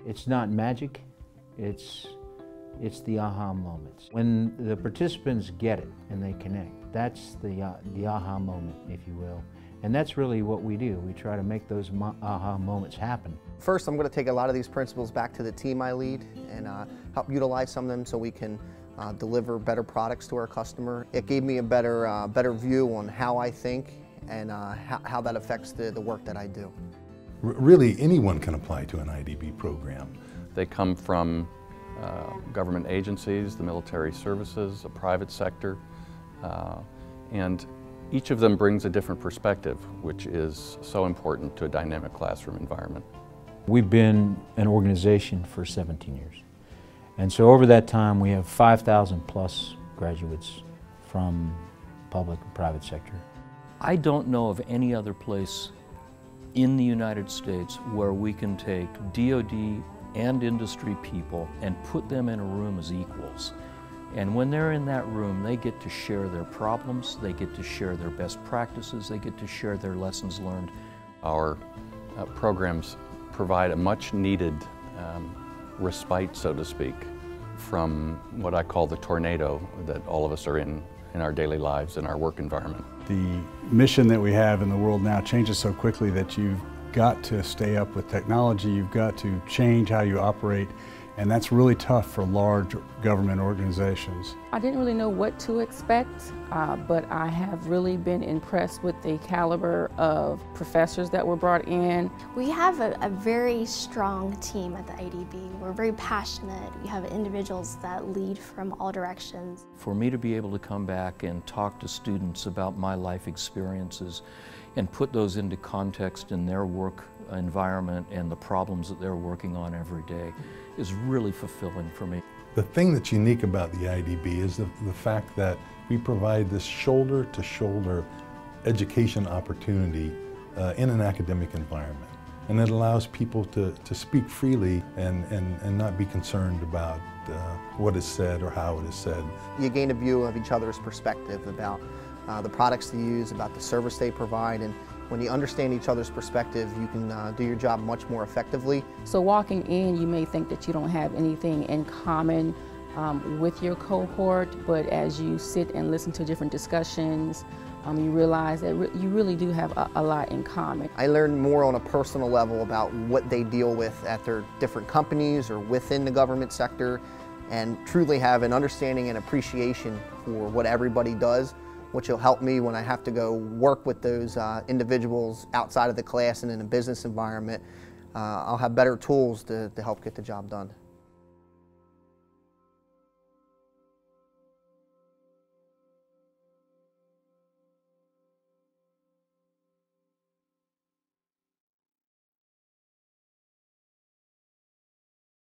It's not magic, it's the aha moments. When the participants get it and they connect, that's the aha moment, if you will. And that's really what we do. We try to make those aha moments happen. First, I'm going to take a lot of these principles back to the team I lead and help utilize some of them so we can deliver better products to our customer. It gave me a better view on how I think and how that affects the work that I do. Really, anyone can apply to an IDB program. They come from government agencies, the military services, the private sector, and each of them brings a different perspective, which is so important to a dynamic classroom environment. We've been an organization for 17 years. And so over that time, we have 5,000 plus graduates from public and private sector. I don't know of any other place in the United States where we can take DoD and industry people and put them in a room as equals. And when they're in that room, they get to share their problems, they get to share their best practices, they get to share their lessons learned. Our programs provide a much needed respite, so to speak, from what I call the tornado that all of us are in our daily lives, in our work environment. The mission that we have in the world now changes so quickly that you've got to stay up with technology, you've got to change how you operate, and that's really tough for large government organizations. I didn't really know what to expect, but I have really been impressed with the caliber of professors that were brought in. We have a very strong team at the IDB. We're very passionate. We have individuals that lead from all directions. For me to be able to come back and talk to students about my life experiences and put those into context in their work environment and the problems that they're working on every day is really fulfilling for me. The thing that's unique about the IDB is the fact that we provide this shoulder-to-shoulder education opportunity in an academic environment. And it allows people to speak freely and not be concerned about what is said or how it is said. You gain a view of each other's perspective about the products they use, about the service they provide, and when you understand each other's perspective, you can do your job much more effectively. So walking in, you may think that you don't have anything in common with your cohort, but as you sit and listen to different discussions, you realize that you really do have a lot in common. I learned more on a personal level about what they deal with at their different companies or within the government sector, and truly have an understanding and appreciation for what everybody does, which will help me when I have to go work with those individuals outside of the class and in a business environment. I'll have better tools to help get the job done.